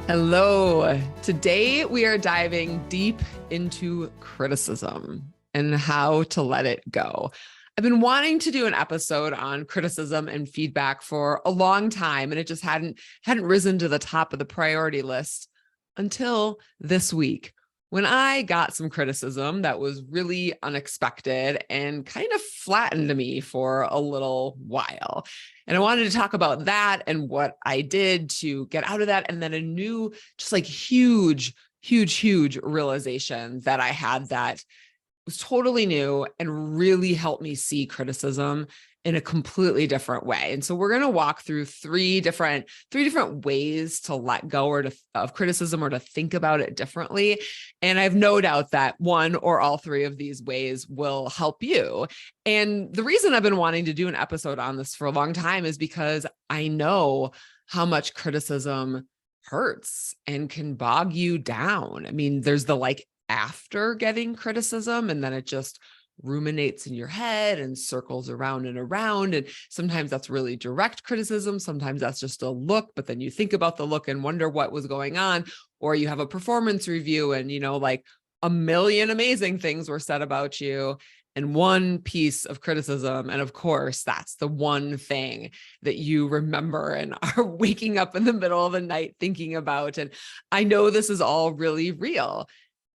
Hello. Today we are diving deep into criticism and how to let it go. I've been wanting to do an episode on criticism and feedback for a long time, and it just hadn't risen to the top of the priority list until this week when I got some criticism that was really unexpected and kind of flattened me for a little while. And I wanted to talk about that and what I did to get out of that. And then a new, just like huge realization that I had that was totally new and really helped me see criticism in a completely different way. And so we're going to walk through three different ways to let go of criticism or to think about it differently. And I have no doubt that one or all three of these ways will help you. And the reason I've been wanting to do an episode on this for a long time is because I know how much criticism hurts and can bog you down. I mean, there's the after getting criticism, and then it just ruminates in your head and circles around and around. And sometimes that's really direct criticism. Sometimes that's just a look, but then you think about the look and wonder what was going on. Or you have a performance review and, a million amazing things were said about you and one piece of criticism. And of course, that's the one thing that you remember and are waking up in the middle of the night thinking about. And I know this is all really real.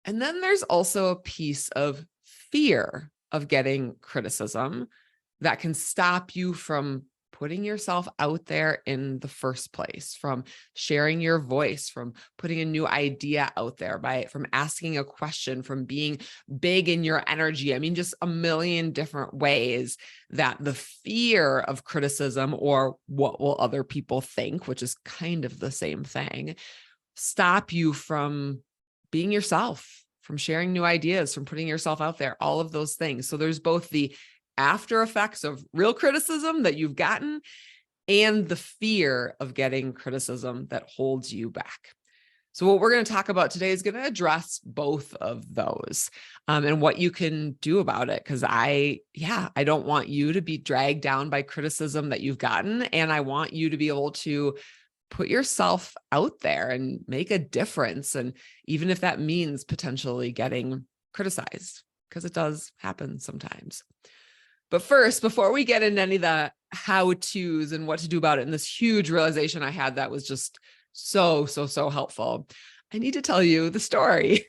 And then there's also a piece of fear of getting criticism that can stop you from putting yourself out there in the first place, from sharing your voice, from putting a new idea out there, from asking a question, from being big in your energy. I mean, just a million different ways that the fear of criticism, or what will other people think, which is kind of the same thing, stop you from being yourself, from sharing new ideas, from putting yourself out there, all of those things. So there's both the after effects of real criticism that you've gotten and the fear of getting criticism that holds you back. So what we're going to talk about today is going to address both of those and what you can do about it. Because I don't want you to be dragged down by criticism that you've gotten. And I want you to be able to put yourself out there and make a difference. And even if that means potentially getting criticized, because it does happen sometimes. But first, before we get into any of the how-tos and what to do about it, and this huge realization I had that was just so helpful, I need to tell you the story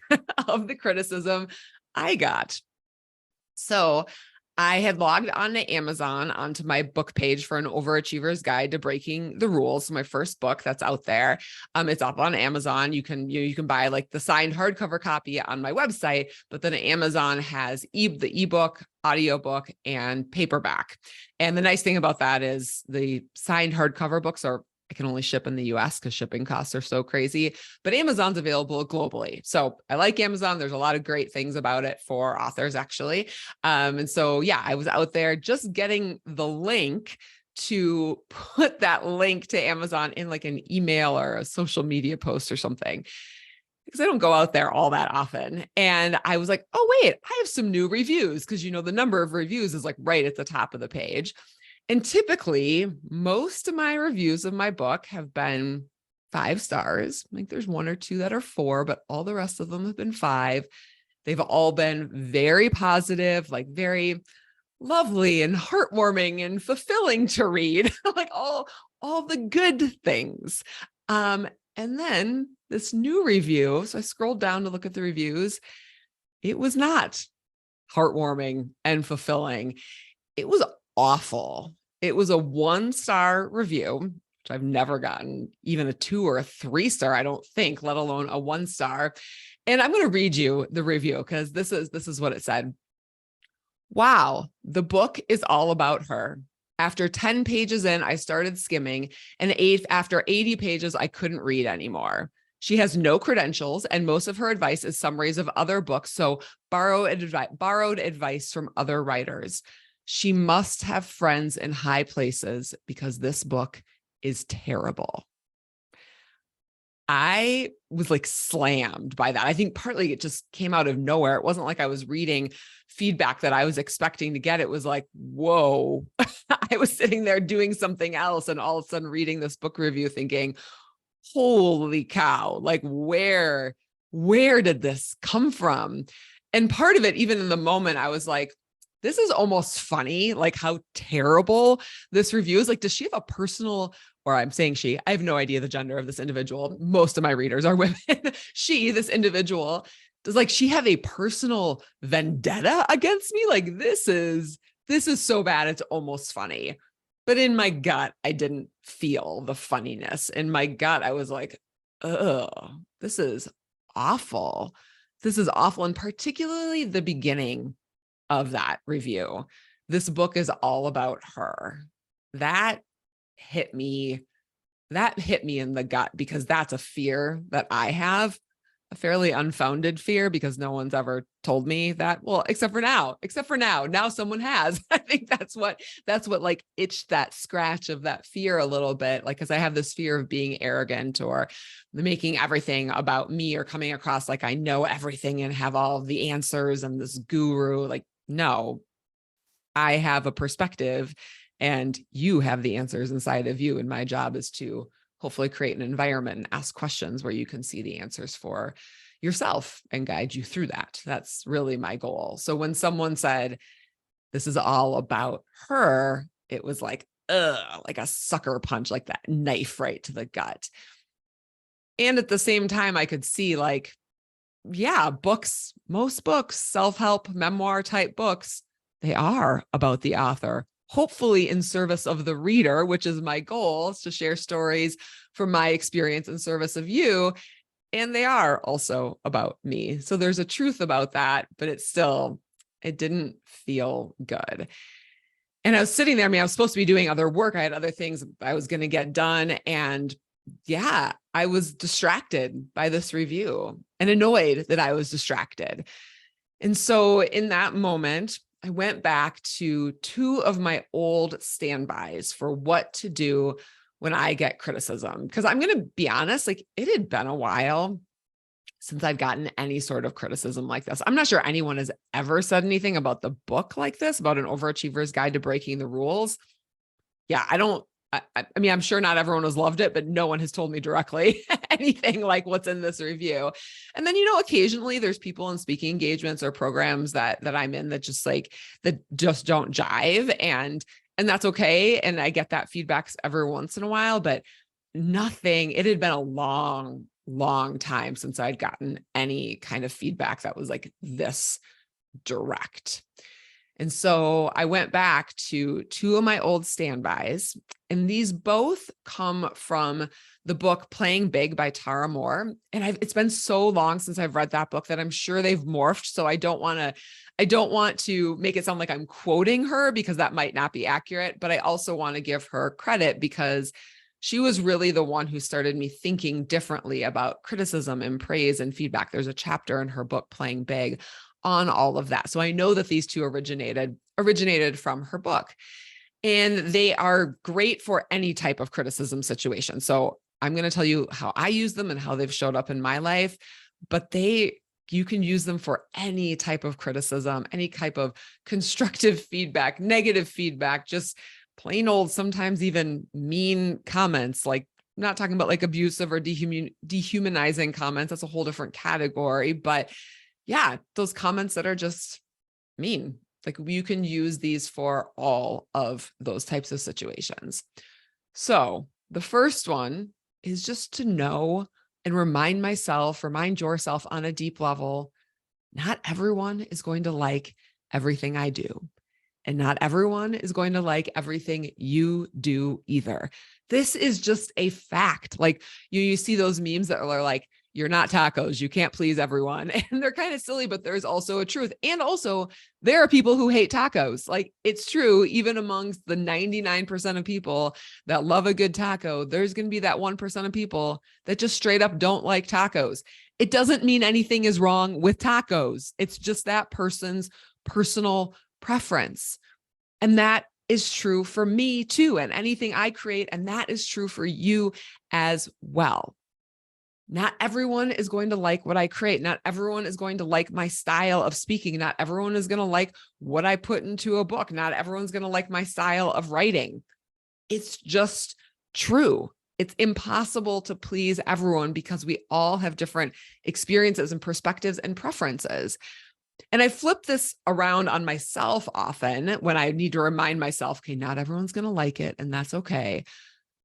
of the criticism I got. So I had logged on to Amazon onto my book page for an Overachiever's Guide to Breaking the Rules. My first book that's out there. It's up on Amazon. You can buy the signed hardcover copy on my website, but then Amazon has the ebook, audiobook, and paperback. And the nice thing about that is the signed hardcover books I can only ship in the US because shipping costs are so crazy, but Amazon's available globally. So I like Amazon. There's a lot of great things about it for authors, actually. And so, I was out there just getting the link to put that link to Amazon in an email or a social media post or something, because I don't go out there all that often. And I was like, oh, wait, I have some new reviews, because, the number of reviews is right at the top of the page. And typically, most of my reviews of my book have been 5 stars. There's 1 or 2 that are 4, but all the rest of them have been 5. They've all been very positive, very lovely and heartwarming and fulfilling to read, all the good things. And then this new review, so I scrolled down to look at the reviews. It was not heartwarming and fulfilling. It was awful. It was a 1-star review, which I've never gotten even a 2 or a 3-star, I don't think, let alone a 1-star. And I'm going to read you the review because this is what it said. Wow, the book is all about her. After 10 pages in, I started skimming, and after 80 pages, I couldn't read anymore. She has no credentials, and most of her advice is summaries of other books, so borrowed advice from other writers. She must have friends in high places because this book is terrible. I was slammed by that. I think partly it just came out of nowhere. It wasn't like I was reading feedback that I was expecting to get. It was whoa, I was sitting there doing something else and all of a sudden reading this book review thinking, holy cow, like where did this come from? And part of it, even in the moment, I was like, this is almost funny, like how terrible this review is. Like, does she have a personal, or I'm saying she, I have no idea the gender of this individual. Most of my readers are women. This individual, does like she have a personal vendetta against me? Like, this is so bad. It's almost funny. But in my gut, I didn't feel the funniness. In my gut, I was like, oh, this is awful. This is awful. And particularly the beginning of that review. This book is all about her. That hit me in the gut, because that's a fear that I have, a fairly unfounded fear, because no one's ever told me that. Well, except for now someone has. I think that's what like itched that scratch of that fear a little bit. Like, cause I have this fear of being arrogant or making everything about me, or coming across like I know everything and have all the answers and this guru. Like, no, I have a perspective and you have the answers inside of you. And my job is to hopefully create an environment and ask questions where you can see the answers for yourself and guide you through that. That's really my goal. So when someone said, this is all about her, it was like, like a sucker punch, like that knife right to the gut. And at the same time, I could see like, yeah, most books, self-help, memoir type books, they are about the author, hopefully in service of the reader, which is my goal, is to share stories from my experience in service of you. And they are also about me. So there's a truth about that, but it didn't feel good. And I was sitting there, I was supposed to be doing other work. I had other things I was going to get done. And yeah, I was distracted by this review and annoyed that I was distracted. And so in that moment, I went back to two of my old standbys for what to do when I get criticism. Because I'm going to be honest, like it had been a while since I'd gotten any sort of criticism like this. I'm not sure anyone has ever said anything about the book like this, about an overachiever's guide to breaking the rules. Yeah, I mean, I'm sure not everyone has loved it, but no one has told me directly anything like what's in this review. And then, occasionally there's people in speaking engagements or programs that I'm in that just don't jive, and that's okay. And I get that feedback every once in a while, but nothing, it had been a long time since I'd gotten any kind of feedback that was like this direct. And so I went back to two of my old standbys, and these both come from the book Playing Big by Tara Moore. And it's been so long since I've read that book that I'm sure they've morphed. So I don't want to make it sound like I'm quoting her, because that might not be accurate, but I also want to give her credit because she was really the one who started me thinking differently about criticism and praise and feedback. There's a chapter in her book Playing Big on all of that. So I know that these two originated from her book, and they are great for any type of criticism situation. So I'm going to tell you how I use them and how they've showed up in my life, but you can use them for any type of criticism, any type of constructive feedback, negative feedback, just plain old, sometimes even mean comments. Like, I'm not talking about like abusive or dehumanizing comments. That's a whole different category, but yeah, those comments that are just mean. Like, you can use these for all of those types of situations. So the first one is just to know and remind yourself on a deep level, not everyone is going to like everything I do. And not everyone is going to like everything you do either. This is just a fact. Like you see those memes that are like, you're not tacos, you can't please everyone. And they're kind of silly, but there's also a truth. And also there are people who hate tacos. Like, it's true, even amongst the 99% of people that love a good taco, there's going to be that 1% of people that just straight up don't like tacos. It doesn't mean anything is wrong with tacos. It's just that person's personal preference. And that is true for me too, and anything I create. And that is true for you as well. Not everyone is going to like what I create. Not everyone is going to like my style of speaking. Not everyone is going to like what I put into a book. Not everyone's going to like my style of writing. It's just true. It's impossible to please everyone because we all have different experiences and perspectives and preferences. And I flip this around on myself often when I need to remind myself, okay, not everyone's going to like it, and that's okay.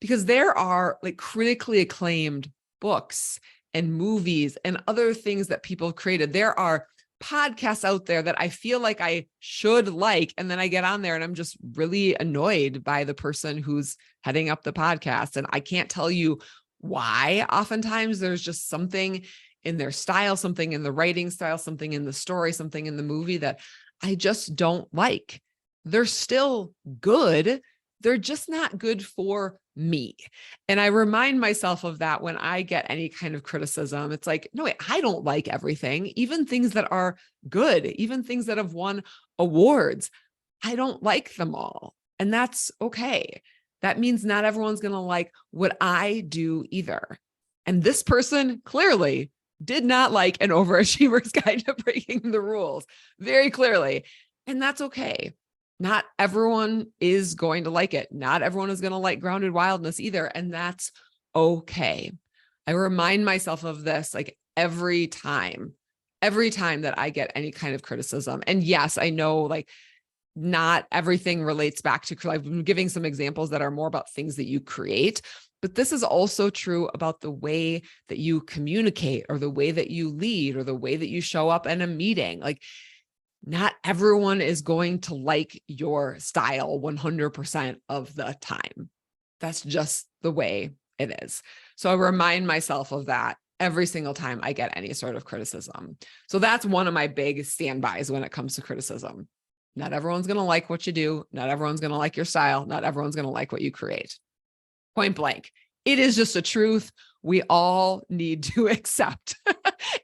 Because there are like critically acclaimed books and movies and other things that people have created. There are podcasts out there that I feel like I should like. And then I get on there and I'm just really annoyed by the person who's heading up the podcast. And I can't tell you why. Oftentimes there's just something in their style, something in the writing style, something in the story, something in the movie that I just don't like. They're still good. They're just not good for me. And I remind myself of that when I get any kind of criticism. It's like, no, wait, I don't like everything, even things that are good, even things that have won awards. I don't like them all. And that's okay. That means not everyone's going to like what I do either. And this person clearly did not like An Overachiever's Guide to Breaking the Rules, very clearly. And that's okay. Not everyone is going to like it. Not everyone is going to like Grounded Wildness either. And that's okay. I remind myself of this like every time that I get any kind of criticism. And yes, I know like not everything relates back to, I've been giving some examples that are more about things that you create, but this is also true about the way that you communicate or the way that you lead or the way that you show up in a meeting. Like, not everyone is going to like your style 100% of the time. That's just the way it is. So I remind myself of that every single time I get any sort of criticism. So that's one of my big standbys when it comes to criticism. Not everyone's going to like what you do. Not everyone's going to like your style. Not everyone's going to like what you create. Point blank. It is just a truth we all need to accept.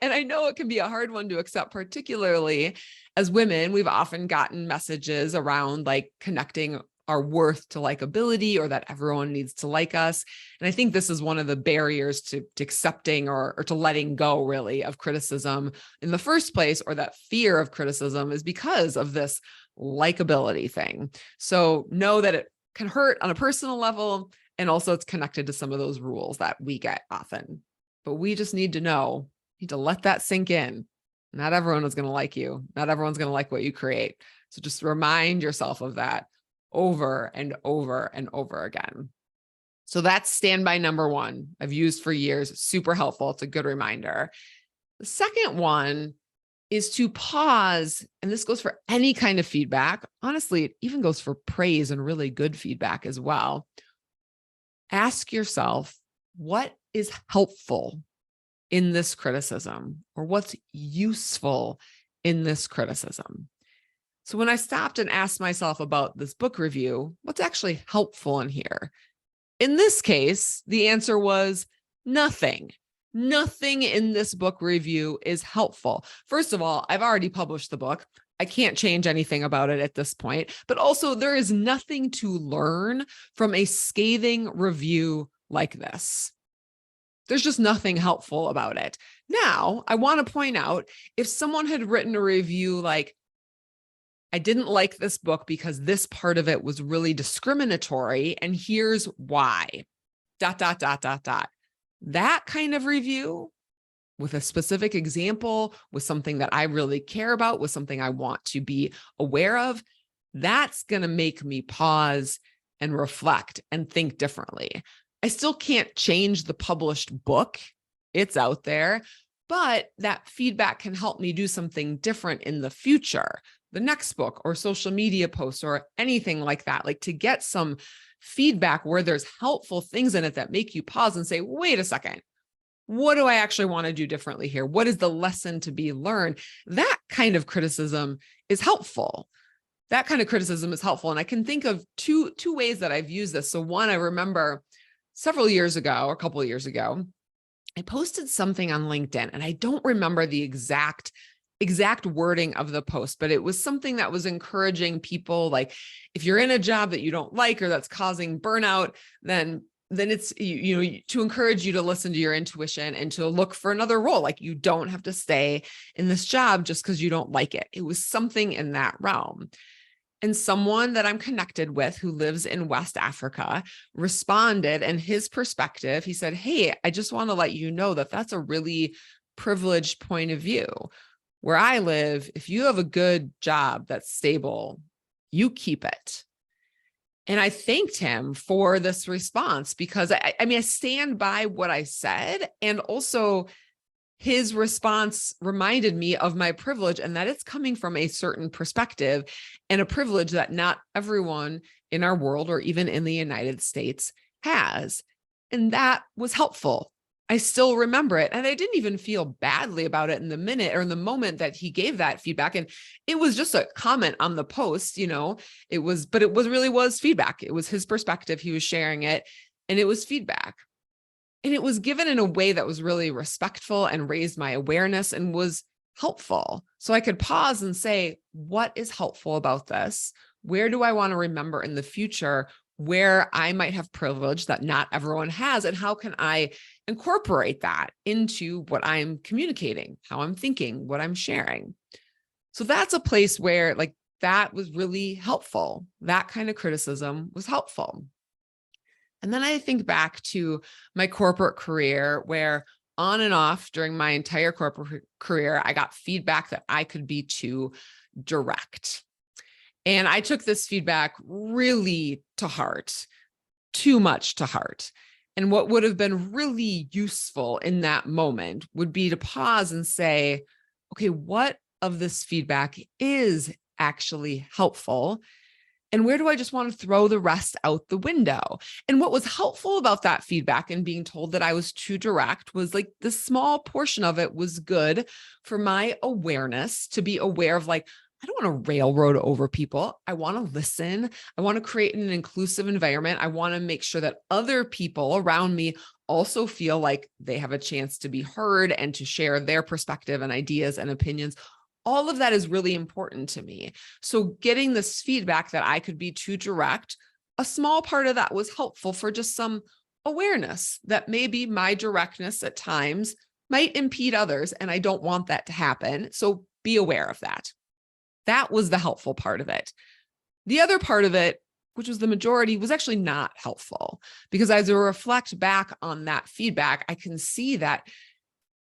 And I know it can be a hard one to accept, particularly as women. We've often gotten messages around like connecting our worth to likability or that everyone needs to like us. And I think this is one of the barriers to accepting or to letting go really of criticism in the first place, or that fear of criticism is because of this likability thing. So know that it can hurt on a personal level. And also it's connected to some of those rules that we get often, but we just need to let that sink in. Not everyone is going to like you. Not everyone's going to like what you create. So just remind yourself of that over and over and over again. So that's standby number one I've used for years. Super helpful. It's a good reminder. The second one is to pause. And this goes for any kind of feedback. Honestly, it even goes for praise and really good feedback as well. Ask yourself, what is helpful in this criticism, or what's useful in this criticism? So when I stopped and asked myself about this book review, what's actually helpful in here? In this case, the answer was nothing. Nothing in this book review is helpful. First of all, I've already published the book. I can't change anything about it at this point, but also there is nothing to learn from a scathing review like this. There's just nothing helpful about it. Now, I want to point out, if someone had written a review like, I didn't like this book because this part of it was really discriminatory, and here's why, ... That kind of review with a specific example, with something that I really care about, with something I want to be aware of, that's going to make me pause and reflect and think differently. I still can't change the published book. It's out there, but that feedback can help me do something different in the future, the next book or social media posts or anything like that, like to get some feedback where there's helpful things in it that make you pause and say, wait a second, what do I actually want to do differently here? What is the lesson to be learned? That kind of criticism is helpful. That kind of criticism is helpful. And I can think of two ways that I've used this. So one, I remember several years ago, or a couple of years ago, I posted something on LinkedIn, and I don't remember the exact wording of the post, but it was something that was encouraging people, like, if you're in a job that you don't like or that's causing burnout, then it's, to encourage you to listen to your intuition and to look for another role. Like, you don't have to stay in this job just because you don't like it. It was something in that realm. And someone that I'm connected with who lives in West Africa responded, and his perspective, he said, "Hey, I just want to let you know that that's a really privileged point of view. Where I live, if you have a good job that's stable, you keep it." And I thanked him for this response because I stand by what I said. And also, his response reminded me of my privilege and that it's coming from a certain perspective and a privilege that not everyone in our world or even in the United States has. And that was helpful. I still remember it. And I didn't even feel badly about it in the minute or in the moment that he gave that feedback. And it was just a comment on the post, but it really was feedback. It was his perspective. He was sharing it and it was feedback. And it was given in a way that was really respectful and raised my awareness and was helpful. So I could pause and say, what is helpful about this? Where do I want to remember in the future where I might have privilege that not everyone has? And how can I incorporate that into what I'm communicating, how I'm thinking, what I'm sharing? So that's a place where that was really helpful. That kind of criticism was helpful. And then I think back to my corporate career where on and off during my entire corporate career, I got feedback that I could be too direct. And I took this feedback really to heart, too much to heart. And what would have been really useful in that moment would be to pause and say, okay, what of this feedback is actually helpful? And where do I just want to throw the rest out the window? And what was helpful about that feedback and being told that I was too direct was the small portion of it was good for my awareness to be aware of I don't want to railroad over people. I want to listen. I want to create an inclusive environment. I want to make sure that other people around me also feel like they have a chance to be heard and to share their perspective and ideas and opinions. All of that is really important to me. So getting this feedback that I could be too direct, a small part of that was helpful for just some awareness that maybe my directness at times might impede others, and I don't want that to happen. So be aware of that. That was the helpful part of it. The other part of it, which was the majority, was actually not helpful because as I reflect back on that feedback, I can see that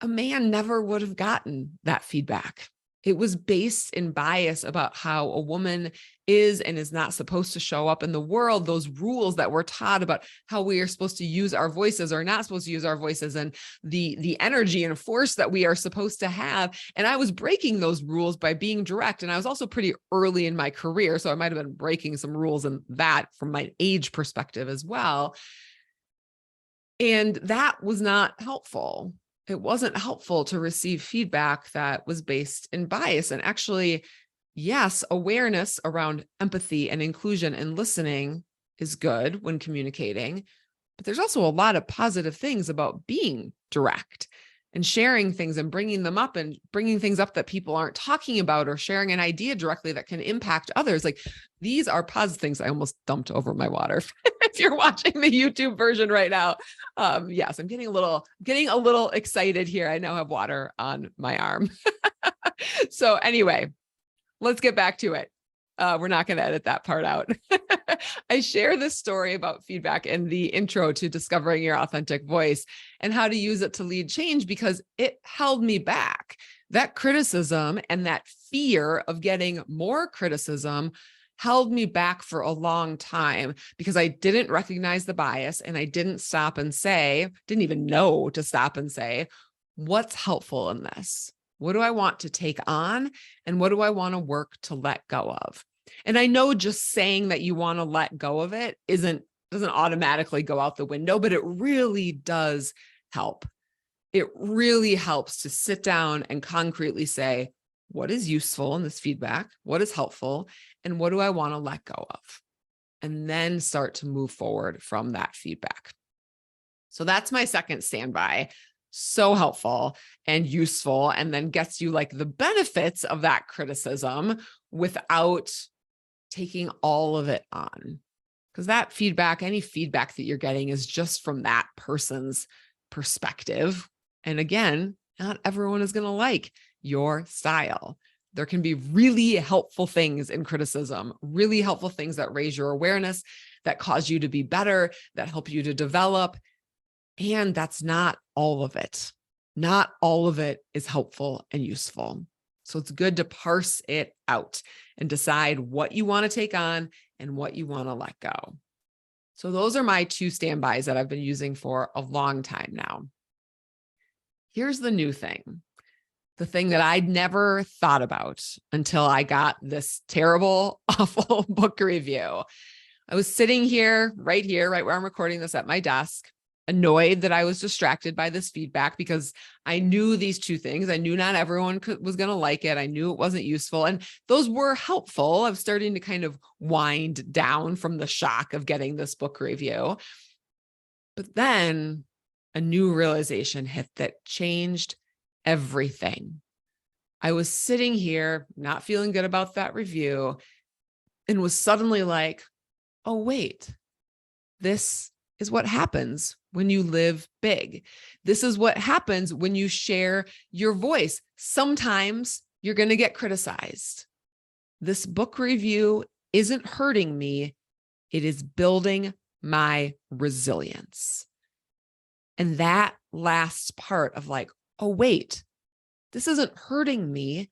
a man never would have gotten that feedback. It was based in bias about how a woman is and is not supposed to show up in the world, those rules that we're taught about how we are supposed to use our voices or not supposed to use our voices, and the energy and force that we are supposed to have. And I was breaking those rules by being direct. And I was also pretty early in my career, so I might have been breaking some rules in that from my age perspective as well. And that was not helpful. It wasn't helpful to receive feedback that was based in bias. And actually, yes, awareness around empathy and inclusion and listening is good when communicating, but there's also a lot of positive things about being direct and sharing things and bringing them up and bringing things up that people aren't talking about, or sharing an idea directly that can impact others. These are positive things. I almost dumped over my water. If you're watching the YouTube version right now, yes, I'm getting a little excited here. I now have water on my arm. So anyway, let's get back to it. We're not going to edit that part out. I share this story about feedback in the intro to Discovering Your Authentic Voice and how to use it to lead change because it held me back. That criticism and that fear of getting more criticism held me back for a long time because I didn't recognize the bias and I didn't didn't even know to stop and say, what's helpful in this? What do I want to take on? And what do I want to work to let go of? And I know just saying that you want to let go of it doesn't automatically go out the window, but it really does help. It really helps to sit down and concretely say, what is useful in this feedback? What is helpful? And what do I want to let go of? And then start to move forward from that feedback. So that's my second standby. So helpful and useful, and then gets you the benefits of that criticism without taking all of it on. Because that feedback, any feedback that you're getting is just from that person's perspective. And again, not everyone is going to like your style. There can be really helpful things in criticism, really helpful things that raise your awareness, that cause you to be better, that help you to develop. And that's not all of it. Not all of it is helpful and useful. So it's good to parse it out and decide what you want to take on and what you want to let go. So those are my 2 standbys that I've been using for a long time now. Here's the new thing. The thing that I'd never thought about until I got this terrible, awful book review. I was sitting right where I'm recording this at my desk, annoyed that I was distracted by this feedback because I knew these 2 things. I knew not everyone was going to like it. I knew it wasn't useful. And those were helpful. I was starting to kind of wind down from the shock of getting this book review. But then a new realization hit that changed everything. I was sitting here, not feeling good about that review, and was suddenly like, oh, wait, this is what happens when you live big. This is what happens when you share your voice. Sometimes you're going to get criticized. This book review isn't hurting me. It is building my resilience. And that last part of like, oh, wait, this isn't hurting me.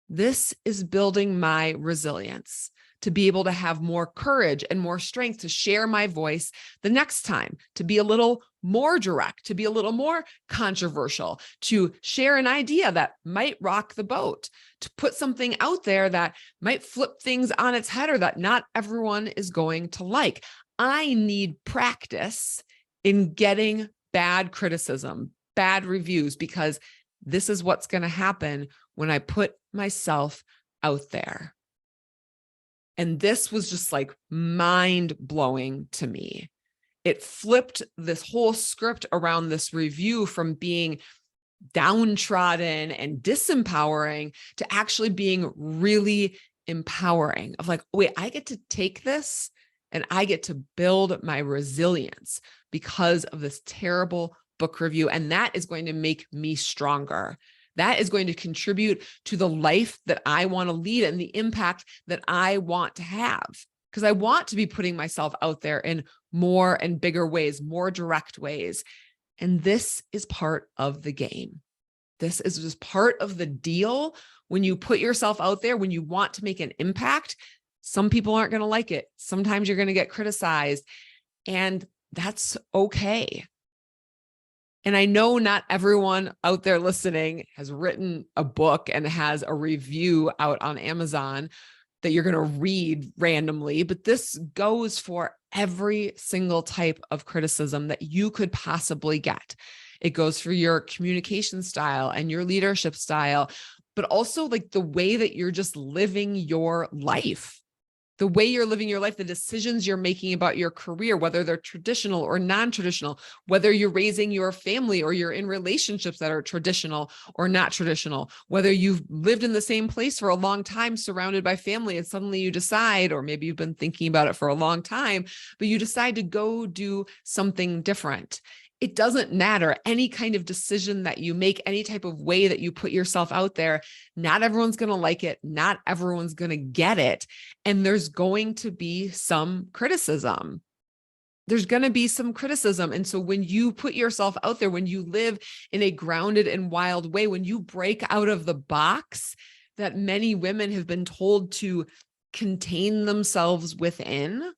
This is building my resilience to be able to have more courage and more strength to share my voice the next time, to be a little more direct, to be a little more controversial, to share an idea that might rock the boat, to put something out there that might flip things on its head or that not everyone is going to like. I need practice in getting bad criticism, bad reviews, because this is what's going to happen when I put myself out there. And this was just like mind blowing to me. It flipped this whole script around this review from being downtrodden and disempowering to actually being really empowering of like, wait, I get to take this and I get to build my resilience because of this terrible book review. And that is going to make me stronger. That is going to contribute to the life that I want to lead and the impact that I want to have. Because I want to be putting myself out there in more and bigger ways, more direct ways. And this is part of the game. This is just part of the deal. When you put yourself out there, when you want to make an impact, some people aren't going to like it. Sometimes you're going to get criticized, and that's okay. And I know not everyone out there listening has written a book and has a review out on Amazon that you're going to read randomly, but this goes for every single type of criticism that you could possibly get. It goes for your communication style and your leadership style, but also like the way that you're just living your life. The way you're living your life, the decisions you're making about your career, whether they're traditional or non-traditional, whether you're raising your family or you're in relationships that are traditional or not traditional, whether you've lived in the same place for a long time surrounded by family and suddenly you decide, or maybe you've been thinking about it for a long time, but you decide to go do something different. It doesn't matter. Any kind of decision that you make, any type of way that you put yourself out there, not everyone's going to like it. Not everyone's going to get it. And there's going to be some criticism. There's going to be some criticism. And so when you put yourself out there, when you live in a grounded and wild way, when you break out of the box that many women have been told to contain themselves within,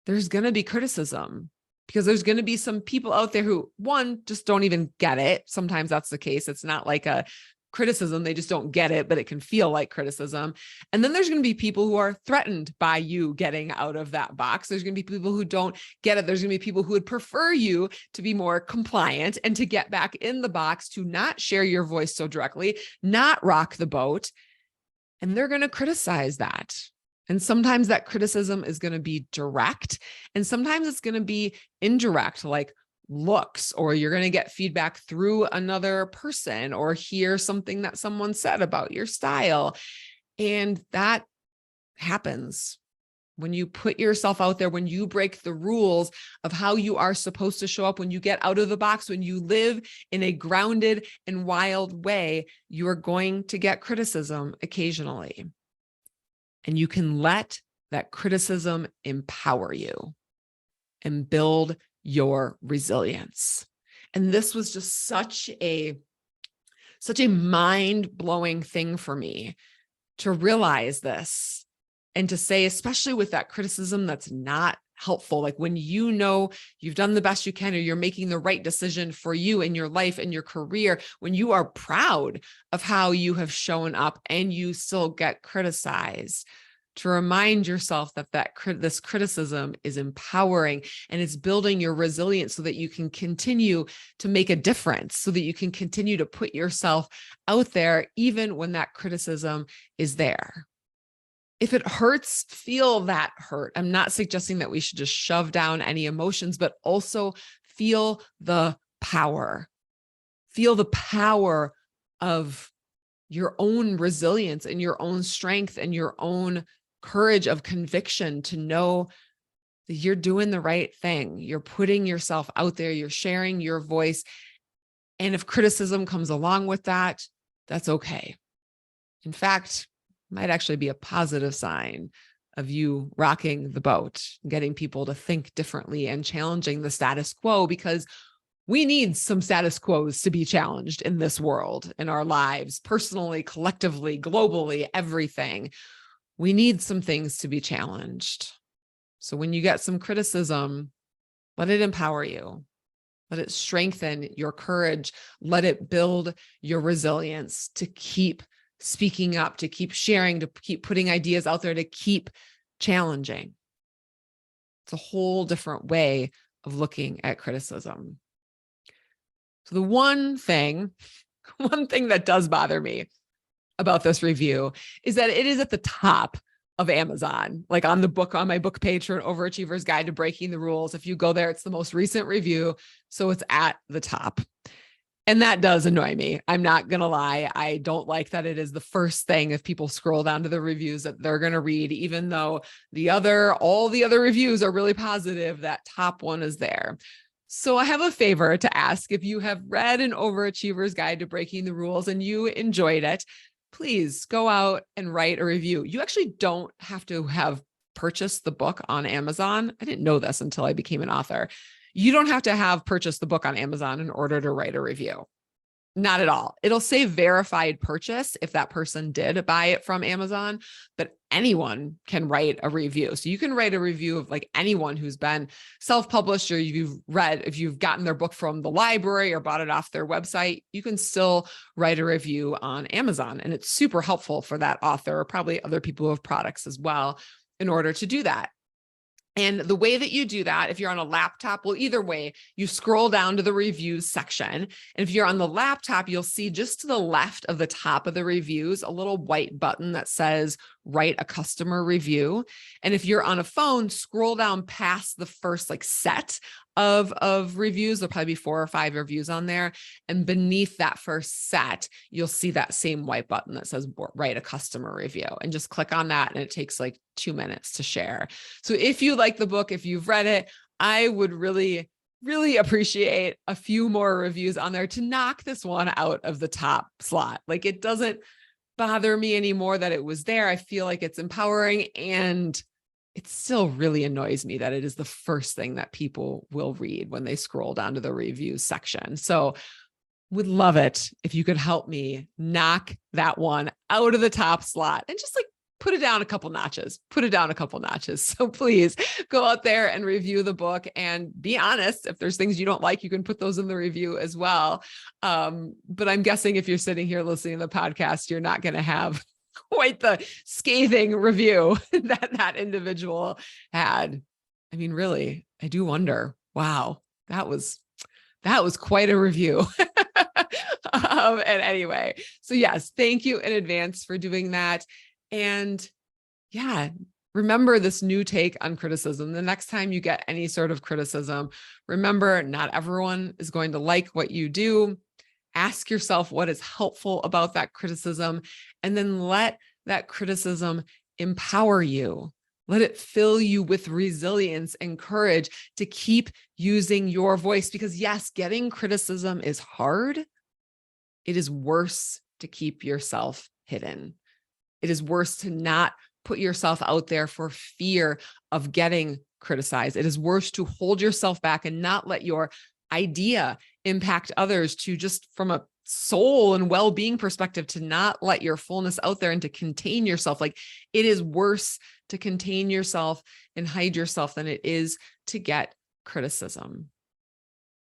there's going to be criticism. Because there's going to be some people out there who, one, just don't even get it. Sometimes that's the case. It's not like a criticism. They just don't get it, but it can feel like criticism. And then there's going to be people who are threatened by you getting out of that box. There's going to be people who don't get it. There's going to be people who would prefer you to be more compliant and to get back in the box, to not share your voice so directly, not rock the boat. And they're going to criticize that. And sometimes that criticism is going to be direct, and sometimes it's going to be indirect, like looks, or you're going to get feedback through another person or hear something that someone said about your style. And that happens. when you put yourself out there, when you break the rules of how you are supposed to show up, when you get out of the box, when you live in a grounded and wild way, you are going to get criticism occasionally. And you can let that criticism empower you and build your resilience. And this was just such a mind-blowing thing for me to realize this and to say, especially with that criticism that's not helpful, like when you know you've done the best you can or you're making the right decision for you in your life and your career, when you are proud of how you have shown up and you still get criticized, to remind yourself that this criticism is empowering and it's building your resilience so that you can continue to make a difference, so that you can continue to put yourself out there even when that criticism is there. If it hurts, feel that hurt. I'm not suggesting that we should just shove down any emotions, but also feel the power. Feel the power of your own resilience and your own strength and your own courage of conviction to know that you're doing the right thing. You're putting yourself out there, you're sharing your voice. And if criticism comes along with that, that's okay. In fact, it might actually be a positive sign of you rocking the boat, getting people to think differently and challenging the status quo, because we need some status quos to be challenged in this world, in our lives, personally, collectively, globally, everything. We need some things to be challenged. So when you get some criticism, let it empower you. Let it strengthen your courage. Let it build your resilience to keep speaking up, to keep sharing, to keep putting ideas out there, to keep challenging. It's a whole different way of looking at criticism. So the one thing that does bother me about this review is that it is at the top of Amazon, like on my book page for An Overachiever's Guide to Breaking the Rules. If you go there, it's the most recent review. So it's at the top. And that does annoy me. I'm not going to lie. I don't like that it is the first thing if people scroll down to the reviews that they're going to read, even though all the other reviews are really positive. That top one is there. So I have a favor to ask. If you have read An Overachiever's Guide to Breaking the Rules and you enjoyed it, please go out and write a review. You actually don't have to have purchased the book on Amazon. I didn't know this until I became an author. You don't have to have purchased the book on Amazon in order to write a review. Not at all. It'll say verified purchase if that person did buy it from Amazon, but anyone can write a review. So you can write a review of like anyone who's been self-published, or if you've gotten their book from the library or bought it off their website, you can still write a review on Amazon. And it's super helpful for that author, or probably other people who have products as well, in order to do that. And the way that you do that, if you're on a laptop, well, either way, you scroll down to the reviews section. And if you're on the laptop, you'll see just to the left of the top of the reviews, a little white button that says write a customer review. And if you're on a phone, scroll down past the first set of reviews. There'll probably be 4 or 5 reviews on there. And beneath that first set, you'll see that same white button that says write a customer review, and just click on that. And it takes 2 minutes to share. So if you like the book, if you've read it, I would really, really appreciate a few more reviews on there to knock this one out of the top slot. It doesn't bother me anymore that it was there. I feel like it's empowering, and it still really annoys me that it is the first thing that people will read when they scroll down to the reviews section. So would love it if you could help me knock that one out of the top slot and just put it down a couple notches, So please go out there and review the book, and be honest. If there's things you don't like, you can put those in the review as well. But I'm guessing if you're sitting here listening to the podcast, you're not going to have quite the scathing review that individual had. I mean, really, I do wonder, wow, that was quite a review. And anyway, so yes, thank you in advance for doing that. And yeah, remember this new take on criticism. The next time you get any sort of criticism, remember, not everyone is going to like what you do. Ask yourself what is helpful about that criticism, and then let that criticism empower you Let it fill you with resilience and courage to keep using your voice. Because yes, getting criticism is hard. It is worse to keep yourself hidden. It is worse to not put yourself out there for fear of getting criticized. It is worse to hold yourself back and not let your idea impact others, to just from a soul and well-being perspective, to not let your fullness out there and to contain yourself. Like, it is worse to contain yourself and hide yourself than it is to get criticism.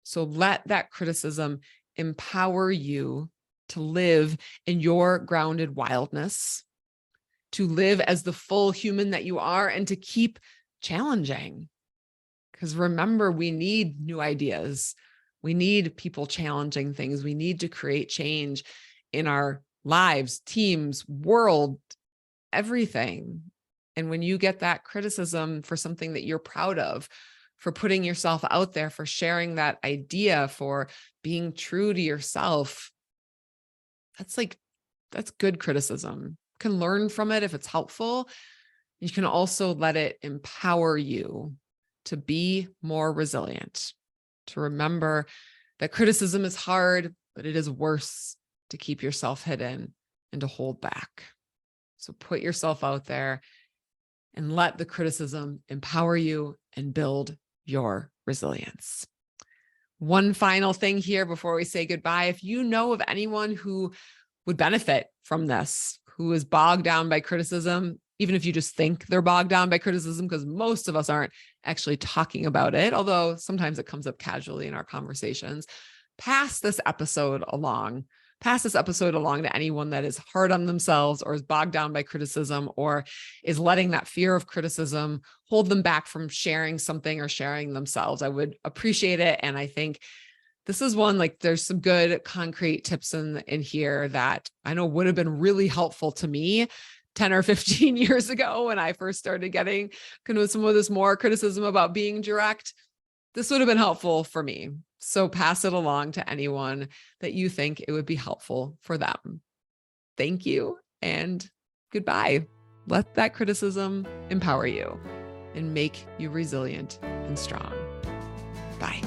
So let that criticism empower you to live in your grounded wildness, to live as the full human that you are, and to keep challenging. Because remember, we need new ideas. We need people challenging things. We need to create change in our lives, teams, world, everything. And when you get that criticism for something that you're proud of, for putting yourself out there, for sharing that idea, for being true to yourself, that's good criticism. You can learn from it if it's helpful. You can also let it empower you to be more resilient, to remember that criticism is hard, but it is worse to keep yourself hidden and to hold back. So put yourself out there and let the criticism empower you and build your resilience. One final thing here before we say goodbye. If you know of anyone who would benefit from this, who is bogged down by criticism, even if you just think they're bogged down by criticism, because most of us aren't actually talking about it, although sometimes it comes up casually in our conversations, pass this episode along. Pass this episode along to anyone that is hard on themselves or is bogged down by criticism or is letting that fear of criticism hold them back from sharing something or sharing themselves. I would appreciate it. And I think this is one, like, there's some good concrete tips in here that I know would have been really helpful to me 10 or 15 years ago when I first started getting kind of some of this more criticism about being direct. This would have been helpful for me. So pass it along to anyone that you think it would be helpful for them. Thank you and goodbye. Let that criticism empower you and make you resilient and strong. Bye.